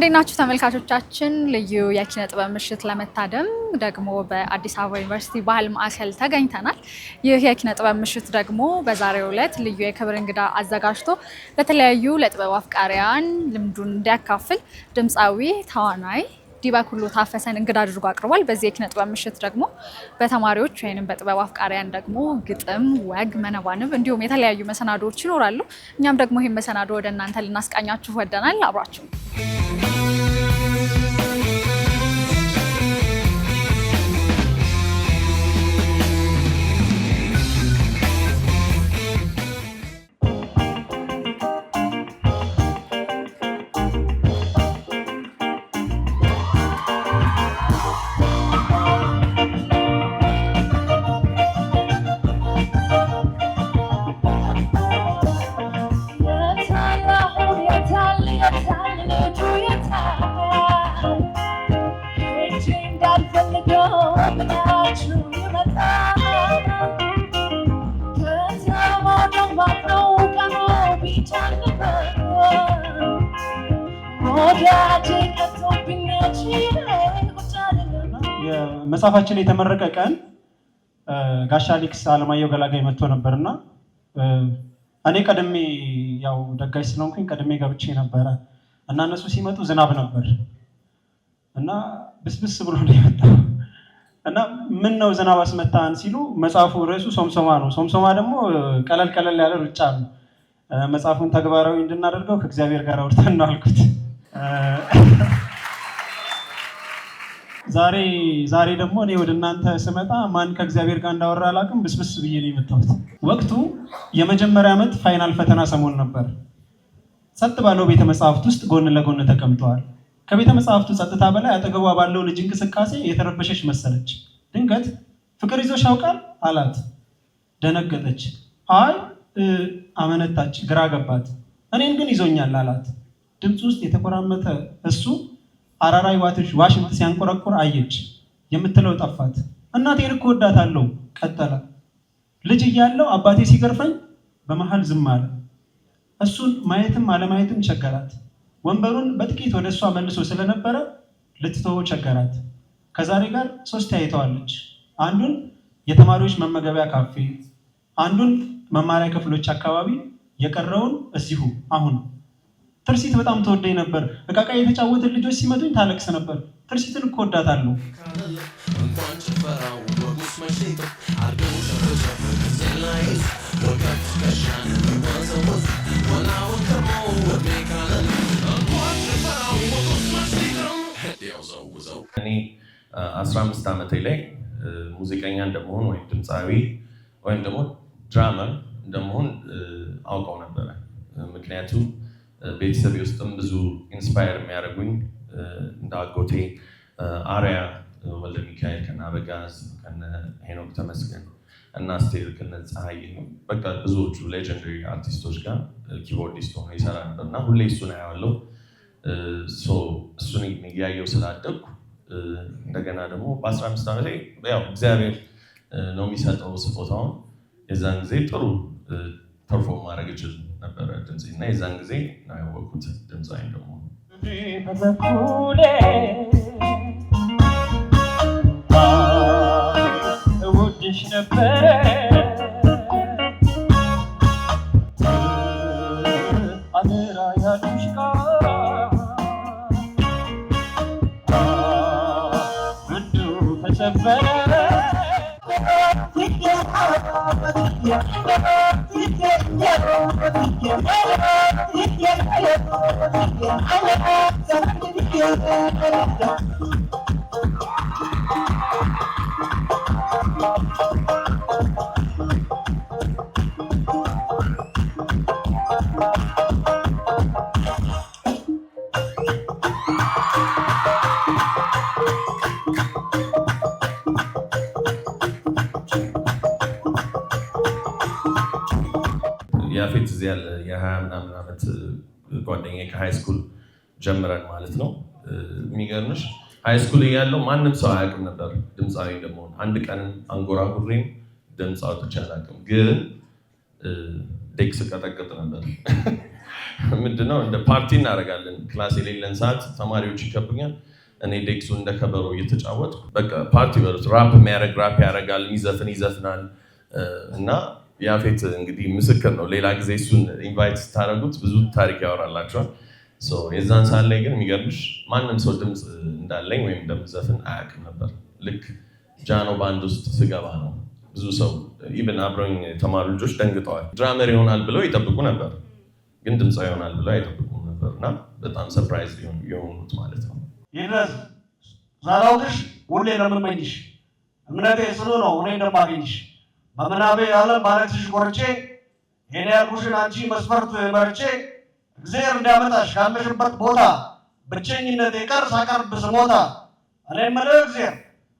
እንዴት ናችሁ ተመልካቾቻችን? ልዩ የኪነ ጥበብ ምሽት ለመታደም ደግሞ በአዲስ አበባ ዩኒቨርሲቲ ባህል ማዕከል ተገኝተናል። ይህ የኪነ ጥበብ ምሽት ደግሞ በዛሬው ዕለት ልዩ የክብር እንግዳ አዘጋጅቶ ለተለያዩ ለጥበብ አፍቃሪያን ልምዱን እንዲያካፍል ድምፃዊ ተዋናይ ዲባኩሉ ታፈሰን እንግዳ አድርጎ አቅርቧል። በዚህ የኪነ ጥበብ ምሽት ደግሞ በተማሪዎች ወይንም በጥበብ አፍቃሪያን ደግሞ ግጥም፣ ወግ፣ መነባንብ እንዲሁም የተለያዩ መሰናዶዎች ይኖራሉ። እኛም ደግሞ ይህን መሰናዶ ወደ እናንተ ልናስቃኛችሁ ወደናል። አብራችሁ መጽሐፋችን የተመረቀ ቀን ጋሽ አሌክስ አለማየሁ ገላጋይ መጥቶ ነበርና እኔ ቀድሜ ያው ደጋሽ ስለሆንኩኝ ቀድሜ ገብቼ ነበረ እና እነሱ ሲመጡ ዝናብ ነበር እና ብስብስ ብሎ ነው የመጣው እና ምን ነው ዝናብ አስመታን ሲሉ መጽሐፉ ርዕሱ ሶምሶማ ነው። ሶምሶማ ደግሞ ቀለል ቀለል ያለ ሩጫ ነው። መጽሐፉን ተግባራዊ እንድናደርገው ከእግዚአብሔር ጋር አውርተን ነው አልኩት። ዛሬ ደግሞ እኔ ወደ እናንተ ስመጣ ማን ከእግዚአብሔር ጋር እንዳወራ አላውቅም፣ ብስብስ ብዬ ነው የመጣሁት። ወቅቱ የመጀመሪያ ዓመት ፋይናል ፈተና ሰሞን ነበር። ጸጥ ባለው ቤተ መጽሐፍት ውስጥ ጎን ለጎን ተቀምጠዋል። ከቤተ መጽሐፍቱ ጸጥታ በላይ አጠገቧ ባለው ልጅ እንቅስቃሴ የተረበሸች መሰለች። ድንገት ፍቅር ይዞሽ ያውቃል አላት። ደነገጠች። አይ አመነታች፣ ግራ ገባት። እኔን ግን ይዞኛል አላት። ድምፅ ውስጥ የተቆራመተ እሱ አራራይ ዋሽንት ሲያንቆረቆር አየች። የምትለው ጠፋት። እናቴን እኮ ወዳታለሁ ቀጠለ። ልጅ እያለው አባቴ ሲገርፈኝ በመሃል ዝም አለ። እሱን ማየትም አለማየትም ቸገራት። ወንበሩን በጥቂት ወደ እሷ መልሶ ስለነበረ ልትተወው ቸገራት። ከዛሬ ጋር 3 ታይተዋለች። አንዱን የተማሪዎች መመገቢያ ካፌ፣ አንዱን መማሪያ ክፍሎች አካባቢ፣ የቀረውን እዚሁ አሁን። ትርሲት በጣም ተወደኝ ነበር። እቃቃ የተጫወትን ልጆች ሲመጡኝ ታለቅስ ነበር። ትርሲትን እኮ ወዳታለሁ። እኔ 15 ዓመቴ ላይ ሙዚቀኛ እንደመሆን ወይም ድምፃዊ ወይም ደግሞ ድራመር እንደመሆን አውቀው ነበረ። ምክንያቱም ቤተሰቤ ውስጥም ብዙ ኢንስፓየር የሚያደርጉኝ እንደ አጎቴ አርያ ወልደ ሚካኤል ከነ አበጋዝ ከነ ሄኖክ ተመስገን እና አስቴር ከነ ፀሐይ በቃ ብዙዎቹ ሌጀንደሪ አርቲስቶች ጋር ኪቦርዲስት ሆኖ ይሰራ ነበር እና ሁሌ እሱን አያዋለሁ። እሱን እያየሁ ስላደግኩ እንደገና ደግሞ በ15 ዓመት ላይ ያው እግዚአብሔር ነው የሚሰጠው ስጦታውን። የዛን ጊዜ ጥሩ ፐርፎርም ማድረግ እችል ነበረ ድምፅ እና የዛን ጊዜ ነው ያወቅኩት ድምፃዊ ደግሞ እወድሽ ነበረ አደራ ያሉሽ አንዱ ተሰበረ ያፌት እዚህ ያለ የ20 ምናምን ዓመት ጓደኛዬ ከሃይ ስኩል ጀምረን ማለት ነው። የሚገርምሽ ሃይ ስኩል እያለሁ ማንም ሰው አያውቅም ነበር ድምፃዊ እንደመሆን። አንድ ቀን አንጎራጉሬም ድምፅ አውጥቼ አላውቅም። ግን ዴክስ ቀጠቅጥ ነበር። ምንድነው እንደ ፓርቲ እናደርጋለን። ክላስ የሌለን ሰዓት ተማሪዎች ይከቡኛል። እኔ ዴክሱ እንደ ከበሮ እየተጫወት በቃ ፓርቲ በሉት። ራፕ የሚያደርግ ራፕ ያደርጋል፣ የሚዘፍን ይዘፍናል። እና ያፌት እንግዲህ ምስክር ነው። ሌላ ጊዜ እሱን ኢንቫይት ስታደርጉት ብዙ ታሪክ ያወራላቸዋል። የዛን ሰዓት ላይ ግን የሚገርምሽ ማንም ሰው ድምፅ እንዳለኝ ወይም እንደምዘፍን አያውቅም ነበር። ልክ ጃኖ ባንድ ውስጥ ስገባ ነው ብዙ ሰው ኢቨን አብረውኝ የተማሩ ልጆች ደንግጠዋል። ድራመር ይሆናል ብለው ይጠብቁ ነበር፣ ግን ድምፃዊ ይሆናል ብለው አይጠብቁም ነበር። እና በጣም ሰርፕራይዝ የሆኑት ማለት ነው። ይድረስ ሳላውቅሽ ሁሌ ነው የምመኝሽ፣ እምነቴ ጽኑ ነው እኔ እንደማገኝሽ። በምናቤ ዓለም ባለትሽ ቆርጬ ሄኔ ያልኩሽን አንቺ መስፈርት መርጬ እግዚአብሔር እንዲያመጣሽ ካለሽበት ቦታ ብቸኝነት የቀር ሳቀርብ ስሞታ እኔ የምልህ እግዚአብሔር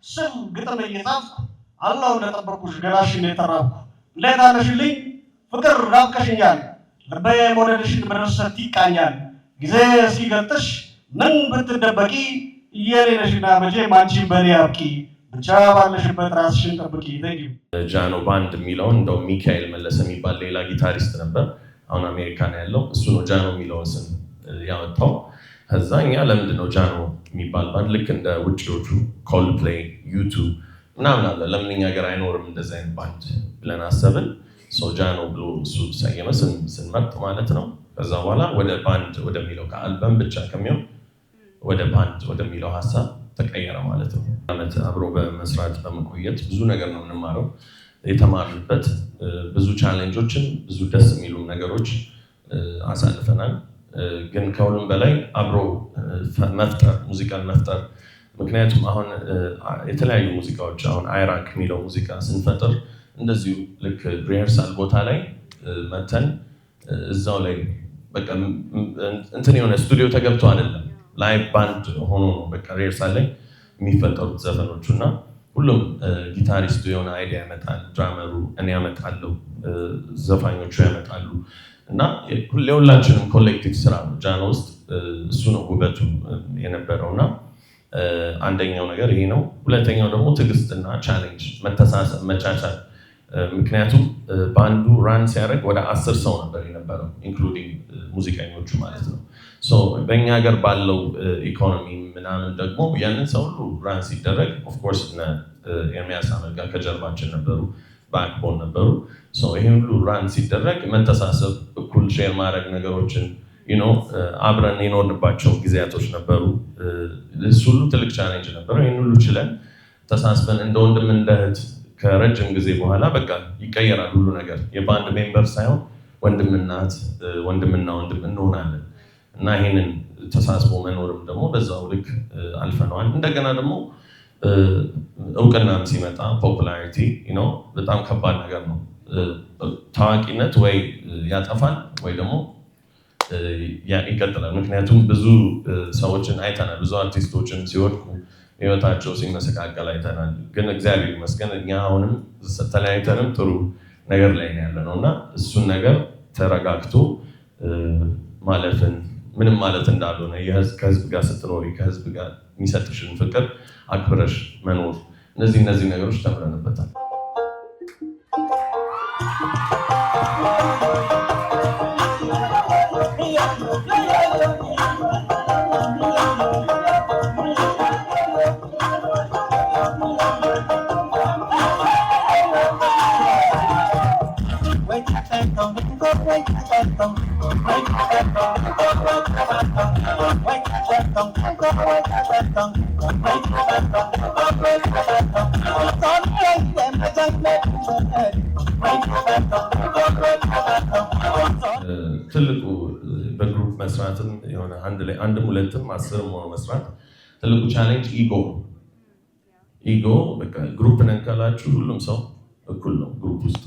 ስም ግጥም እየጻፍኩ አላው እንደጠበቅኩሽ ገላሽን የጠራኩ እንዴት አለሽልኝ ፍቅር ናፍቀሽኛል ልቤ ሞዴልሽን በደርሰት ይቃኛል ጊዜ እስኪገልጥሽ ምን ብትደበቂ እየሌለሽና መቼም አንቺን በኔ አብቂ ብቻ ባለሽበት ራስሽን ጠብቂ። ጃኖ ባንድ የሚለውን እንደው ሚካኤል መለሰ የሚባል ሌላ ጊታሪስት ነበር፣ አሁን አሜሪካ ነው ያለው። እሱ ነው ጃኖ የሚለውን ስም ያወጣው። ከዛ እኛ ለምንድን ነው ጃኖ የሚባል ባንድ ልክ እንደ ውጭዎቹ ኮልፕሌይ፣ ዩቱብ ምናምን አለ ለምን እኛ ሀገር አይኖርም እንደዚህ አይነት ባንድ ብለን አሰብን። ጃኖ ብሎ እሱ ሰየመ ስንመርጥ ማለት ነው። ከዛ በኋላ ወደ ባንድ ወደሚለው ከአልበም ብቻ ከሚሆን ወደ ባንድ ወደሚለው ሀሳብ ተቀየረ ማለት ነው። ዓመት አብሮ በመስራት በመቆየት ብዙ ነገር ነው የምንማረው። የተማርንበት ብዙ ቻሌንጆችን ብዙ ደስ የሚሉ ነገሮች አሳልፈናል። ግን ከሁሉም በላይ አብሮ መፍጠር ሙዚቃን መፍጠር። ምክንያቱም አሁን የተለያዩ ሙዚቃዎች አሁን አይራክ የሚለው ሙዚቃ ስንፈጥር እንደዚሁ ልክ ሪሄርሳል ቦታ ላይ መተን እዛው ላይ በቃ እንትን የሆነ ስቱዲዮ ተገብቶ አይደለም ላይቭ ባንድ ሆኖ ነው በቃ ሪሄርሳል ላይ የሚፈጠሩት ዘፈኖቹ እና ሁሉም ጊታሪስቱ የሆነ አይዲያ ያመጣል፣ ድራመሩ እኔ ያመጣለሁ፣ ዘፋኞቹ ያመጣሉ እና ሁላችንም ኮሌክቲቭ ስራ ነው ጃኖ ውስጥ። እሱ ነው ውበቱ የነበረው እና አንደኛው ነገር ይሄ ነው። ሁለተኛው ደግሞ ትዕግስትና ቻሌንጅ፣ መተሳሰብ፣ መቻቻል። ምክንያቱም በአንዱ ራን ሲያደርግ ወደ 10 ሰው ነበር የነበረው ኢንክሉዲንግ ሙዚቀኞቹ ማለት ነው። በእኛ ሀገር ባለው ኢኮኖሚ ምናምን ደግሞ ያንን ሰው ሁሉ ራን ሲደረግ ኦፍኮርስ ኤርሚያስ አመልጋ ከጀርባችን ነበሩ፣ ባክቦን ነበሩ። ይህ ሁሉ ራን ሲደረግ መተሳሰብ፣ እኩል ሼር ማድረግ ነገሮችን አብረን የኖርንባቸው ጊዜያቶች ነበሩ። እሱ ሁሉ ትልቅ ቻሌንጅ ነበረው። ይህን ሁሉ ችለን ተሳስበን እንደ ወንድም እንደ እህት ከረጅም ጊዜ በኋላ በቃ ይቀየራል ሁሉ ነገር። የባንድ ሜምበር ሳይሆን ወንድምና እህት፣ ወንድምና ወንድም እንሆናለን እና ይህንን ተሳስቦ መኖርም ደግሞ በዛው ልክ አልፈነዋል። እንደገና ደግሞ እውቅናም ሲመጣ ፖፑላሪቲ በጣም ከባድ ነገር ነው። ታዋቂነት ወይ ያጠፋል ወይ ደግሞ ይቀጥላል። ምክንያቱም ብዙ ሰዎችን አይተናል፣ ብዙ አርቲስቶችን ሲወድቁ ህይወታቸው ሲመሰቃቀል አይተናል። ግን እግዚአብሔር ይመስገን እኛ አሁንም ተለያይተንም ጥሩ ነገር ላይ ያለ ነው እና እሱን ነገር ተረጋግቶ ማለፍን ምንም ማለት እንዳልሆነ ከህዝብ ጋር ስትኖሪ ከህዝብ ጋር የሚሰጥሽን ፍቅር አክብረሽ መኖር፣ እነዚህ ነገሮች ተምረንበታል። ትልቁ በግሩፕ መስራትም የሆነ አንድም ሁለትም 10ም ሆኖ መስራት ትልቁ ቻሌንጅ ኢጎ በቃ ግሩፕ ነን ካላችሁ ሁሉም ሰው እኩል ነው ግሩፕ ውስጥ።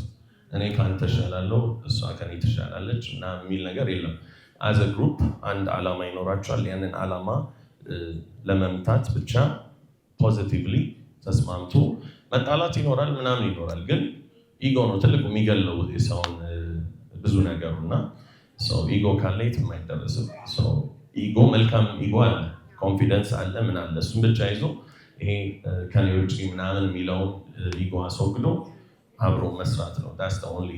እኔ ከአንተ እሻላለሁ እሷ ከኔ ትሻላለች እና የሚል ነገር የለም። አዘ ግሩፕ አንድ ዓላማ ይኖራቸዋል። ያንን ዓላማ ለመምታት ብቻ ፖዚቲቭሊ ተስማምቶ መጣላት ይኖራል ምናምን ይኖራል። ግን ኢጎ ነው ትልቁ የሚገለው የሰውን ብዙ ነገሩ እና ኢጎ ካለ የትም አይደረስም። ኢጎ መልካም ኢጎ አለ፣ ኮንፊደንስ አለ፣ ምን አለ። እሱም ብቻ ይዞ ይሄ ከኔ ውጭ ምናምን የሚለውን ኢጎ አስወግዶ አብሮ መስራት ነው። ዳስ ዘ ኦንሊ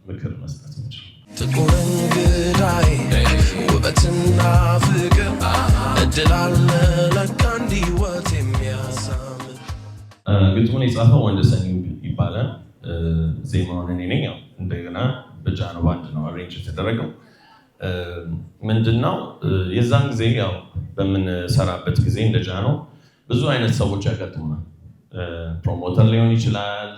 ምክር መስጠት የምችለው። ጥቁር እንግዳይ ውበትና ፍቅር እድል አለ ለካ እንዲወት የሚያሳምር። ግጥሙን የጻፈው ወንደሰን ይባላል። ዜማውን እኔ ነኝ። ያው እንደገና በጃኖ ባንድ ነው አሬንጅ የተደረገው። ምንድነው የዛን ጊዜ ያው በምንሰራበት ጊዜ እንደ ጃኖ ብዙ አይነት ሰዎች ያጋጥሙናል። ፕሮሞተር ሊሆን ይችላል፣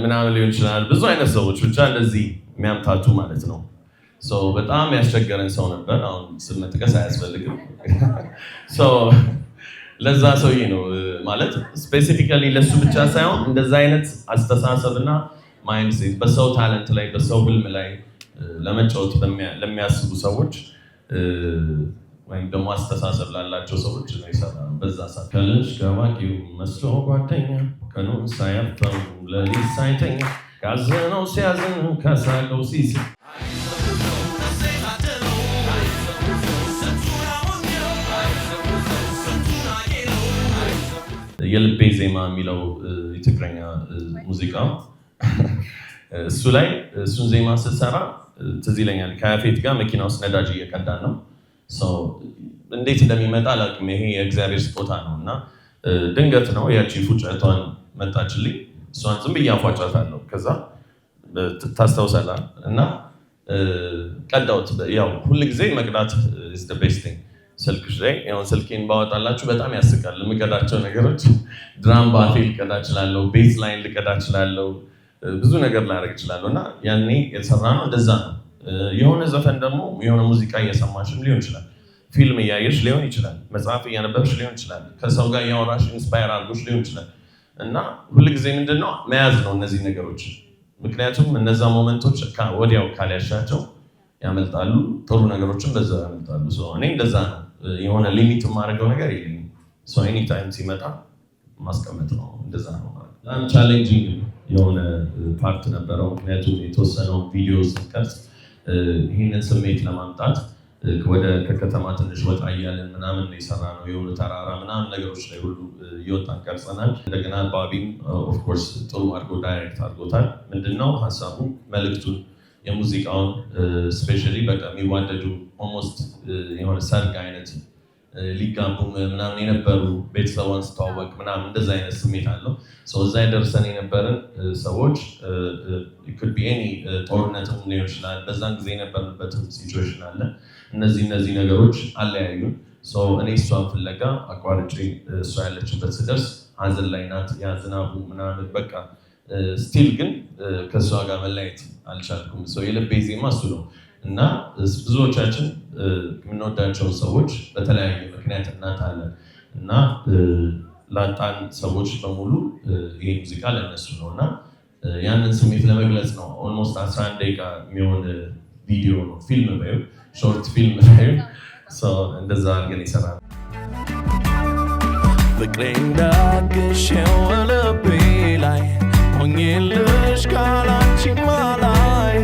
ምናምን ሊሆን ይችላል። ብዙ አይነት ሰዎች ብቻ እንደዚህ የሚያምታቱ ማለት ነው። በጣም ያስቸገረን ሰው ነበር። አሁን ስም መጥቀስ አያስፈልግም። ለዛ ሰውዬ ነው ማለት ስፔሲፊካሊ ለሱ ብቻ ሳይሆን እንደዛ አይነት አስተሳሰብና ማይንድሴት በሰው ታለንት ላይ በሰው ህልም ላይ ለመጫወት ለሚያስቡ ሰዎች ወይም ደግሞ አስተሳሰብ ላላቸው ሰዎች ነው የሰራነው። በዛ ሰዓት ከልጅ ከዋቂው መስሎ ጓደኛ ቀኑን ሳያፍተው ለሊት ሳይተኛ ካዘነው ሲያዝን ከሳቀው ሲስቅ የልቤ ዜማ የሚለው የትግረኛ ሙዚቃ እሱ ላይ እሱን ዜማ ስትሰራ ትዝ ይለኛል። ከያፌት ጋር መኪና ውስጥ ነዳጅ እየቀዳን ነው። እንዴት እንደሚመጣ አላውቅም። ይሄ የእግዚአብሔር ስጦታ ነው እና ድንገት ነው ያቺ ፉጨቷን መጣችልኝ። እሷን ዝም ብዬ አፏጫታለሁ። ከዛ ታስታውሳለህ እና ቀዳሁት። ያው ሁልጊዜ መቅዳት is the best thing። ስልክሽ ላይ ያው ስልኬን ባወጣላችሁ በጣም ያስቃል። የምቀዳቸው ነገሮች ድራም ባፌ ልቀዳ እችላለሁ፣ ቤዝ ላይን ልቀዳ እችላለሁ፣ ብዙ ነገር ላደርግ እችላለሁ እና ያኔ የተሰራነው እንደዛ ነው። የሆነ ዘፈን ደግሞ የሆነ ሙዚቃ እየሰማሽም ሊሆን ይችላል፣ ፊልም እያየሽ ሊሆን ይችላል፣ መጽሐፍ እያነበብሽ ሊሆን ይችላል፣ ከሰው ጋር እያወራሽ ኢንስፓየር አድርጎሽ ሊሆን ይችላል እና ሁልጊዜ ምንድነው መያዝ ነው እነዚህ ነገሮች። ምክንያቱም እነዛ ሞመንቶች ወዲያው ካልያሻቸው ያመልጣሉ፣ ጥሩ ነገሮችን በዛው ያመልጣሉ። እኔ እንደዛ ነው። የሆነ ሊሚት የማደርገው ነገር የለኝም። ኤኒ ታይም ሲመጣ ማስቀመጥ ነው። እንደዛ ነው ማለት ነው። በጣም ቻሌንጂንግ የሆነ ፓርት ነበረው። ምክንያቱም የተወሰነው ቪዲዮ ስንቀርጽ ይህንን ስሜት ለማምጣት ከከተማ ትንሽ ወጣ እያለን ምናምን የሰራነው የሆነ ተራራ ምናምን ነገሮች ላይ ሁሉ እየወጣን ቀርጸናል። እንደገና ባቢም ኦፍኮርስ ጥሩ አድርጎ ዳይሬክት አድርጎታል። ምንድነው ሀሳቡ መልዕክቱን የሙዚቃውን ስፔሻሊ በቃ የሚዋደዱ ኦልሞስት የሆነ ሰርግ አይነት ሊጋቡ ምናምን የነበሩ ቤተሰቧን ስተዋወቅ ምናምን እንደዛ አይነት ስሜት አለው። እዛ የደርሰን የነበረን ሰዎች ጦርነትም ሊሆን ይችላል፣ በዛን ጊዜ የነበርንበትም ሲቹዌሽን አለ። እነዚህ ነገሮች አለያዩን። እኔ እሷን ፍለጋ አቋርጬ እሷ ያለችበት ስደርስ ሀዘን ላይ ናት። ያ ዝናቡ ምናምን በቃ ስቲል ግን ከእሷ ጋር መለያየት አልቻልኩም። የልቤ ዜማ እሱ ነው እና ብዙዎቻችን የምንወዳቸው ሰዎች በተለያየ ምክንያት እናጣለን እና ላጣን ሰዎች በሙሉ ይሄ ሙዚቃ ለነሱ ነው እና ያንን ስሜት ለመግለጽ ነው። ኦልሞስት 11 ደቂቃ የሚሆን ቪዲዮ ነው፣ ፊልም ወይም ሾርት ፊልም ላይ እንደዛ አድርገን ይሰራል። ፍቅሬ እንዳግሼው ልቤ ላይ ሆኜልሽ ካላንቺማ ላይ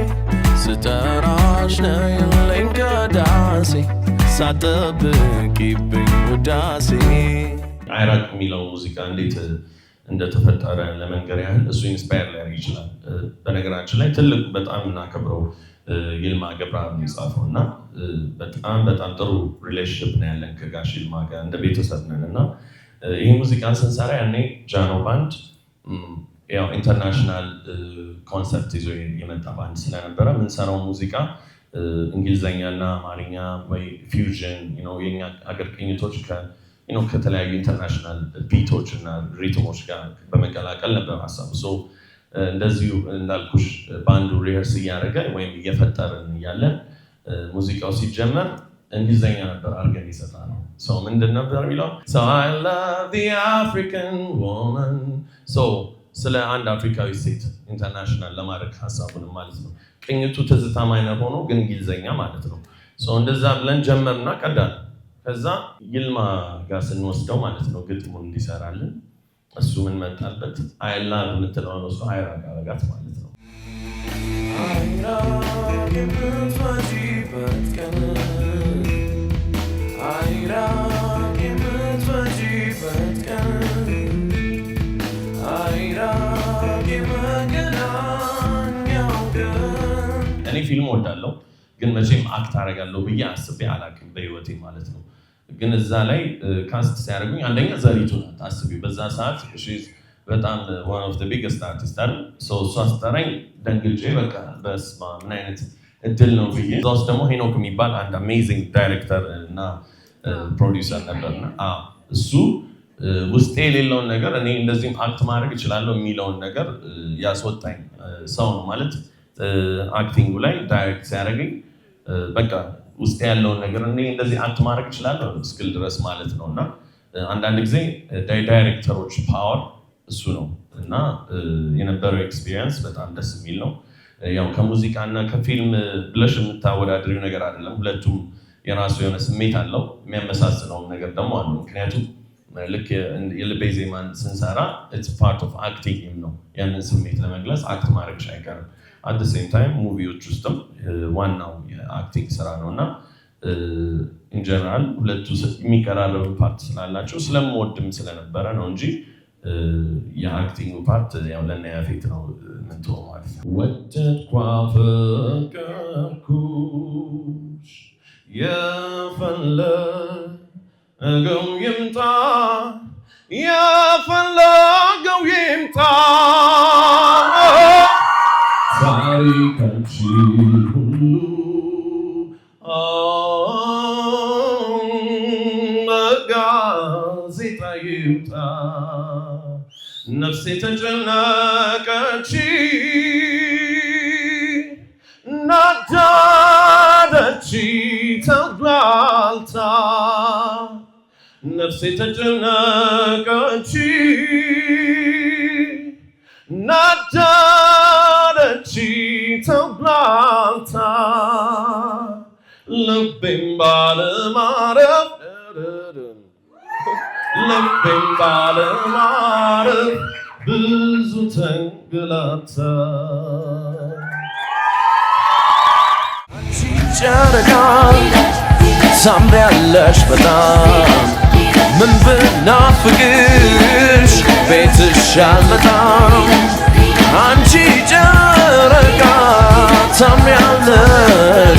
ስጠራሽ ነይልኝ ከዳሴ ሳትጠብቂብኝ ውዳሴ። አይራቅ የሚለው ሙዚቃ እንዴት እንደተፈጠረ ለመንገር ያህል እሱ ኢንስፓየር ሊያደርግ ይችላል። በነገራችን ላይ ትልቅ በጣም እናከብረው ይልማ ገብረአብ የጻፈው እና በጣም ጥሩ ሪሌሽንሽፕ ነው ያለን ከጋሽ ይልማ ጋር እንደ ቤተሰብ ነን እና ይህ ሙዚቃን ስንሰራ ያኔ ጃኖ ባንድ ያው ኢንተርናሽናል ኮንሰፕት ይዞ የመጣ ባንድ ስለነበረ የምንሰራው ሙዚቃ እንግሊዝኛና አማርኛ ወይ ፊውዥን የኛ አገር ቅኝቶች ከተለያዩ ኢንተርናሽናል ቢቶች እና ሪትሞች ጋር በመቀላቀል ነበር ሀሳቡ። እንደዚሁ እንዳልኩሽ ባንዱ ሪሄርስ እያደረገ ወይም እየፈጠርን እያለን ሙዚቃው ሲጀመር እንግሊዝኛ ነበር አድርገን የሰራ ነው። ምንድን ነበር የሚለው I love the African woman። ስለ አንድ አፍሪካዊ ሴት ኢንተርናሽናል ለማድረግ ሀሳቡንም ማለት ነው። ቅኝቱ ትዝታ ማይነር ሆኖ ግን እንግሊዝኛ ማለት ነው። እንደዛ ብለን ጀመርና ቀዳል። ከዛ ይልማ ጋር ስንወስደው ማለት ነው ግጥሙን እንዲሰራልን እሱ ምን መጣልበት አይላቭ የምትለው ነው። አይራቅ አረጋት ማለት ነው። አይራቅ የምትፈጂበት ቀን አይራቅ የምትፈጂበት ቀን አይራቅ የመገናኛው ቀን እኔ ፊልም ወዳለሁ ግን መቼም አክት አደርጋለሁ ብዬ አስቤ አላውቅም በህይወቴ ማለት ነው። ግን እዛ ላይ ካስት ሲያደርጉኝ አንደኛ ዘሪቱ ናት አስቢው በዛ ሰዓት በጣም one of the biggest artists አይደል እሷ ስጠራኝ ደንግጬ በቃ በስመ አብ ምን አይነት እድል ነው ብዬ እዛ ውስጥ ደግሞ ሄኖክ የሚባል አንድ አሜዚንግ ዳይሬክተር እና ፕሮዲውሰር ነበርና እሱ ውስጤ የሌለውን ነገር እኔ እንደዚህም አክት ማድረግ እችላለሁ የሚለውን ነገር ያስወጣኝ ሰው ነው ማለት አክቲንጉ ላይ ዳይሬክት ሲያደርገኝ በቃ ውስጤ ያለውን ነገር እኔ እንደዚህ አክት ማድረግ እችላለሁ እስክል ድረስ ማለት ነው። እና አንዳንድ ጊዜ ዳይሬክተሮች ፓወር እሱ ነው እና የነበረው ኤክስፒሪየንስ በጣም ደስ የሚል ነው። ያው ከሙዚቃ እና ከፊልም ብለሽ የምታወዳድሪው ነገር አይደለም። ሁለቱም የራሱ የሆነ ስሜት አለው። የሚያመሳስለውም ነገር ደግሞ አለው። ምክንያቱም ልክ የልቤ ዜማን ስንሰራ ኢትስ ፓርት ኦፍ አክቲንግ ነው። ያንን ስሜት ለመግለጽ አክት ማድረግሽ አይቀርም። አት ዘ ሴም ታይም ሙቪዎች ውስጥም ዋናው የአክቲንግ ስራ ነው እና ኢንጀነራል ሁለቱ የሚቀራረቡ ፓርት ስላላቸው ስለምወድም ስለነበረ ነው እንጂ የአክቲንግ ፓርት ያው ለእነ ያፌት ነው ምንተው ማለት ነው። ወደድኳ ፍቅርኩሽ የፈለገው ይምጣ የፈለገው ይምጣ ታሪካንቺ ሁሉ በጋዜጣ ይምጣ ነፍሴ ተጨነቀች ናዳደች ተጉላልታ ነፍሴ ተጨነቀች ናዳደች ተጉላልታ ልቤም ባለማረፍ ልቤም ባለማረፍ ብዙ ተንገላታ አንቺ ጨረቃ ታምሪያለሽ በጣም ምን ብናፍቅሽ ቤትሽ አልመጣም አንቺ ጨረቃ ታምሪያለሽ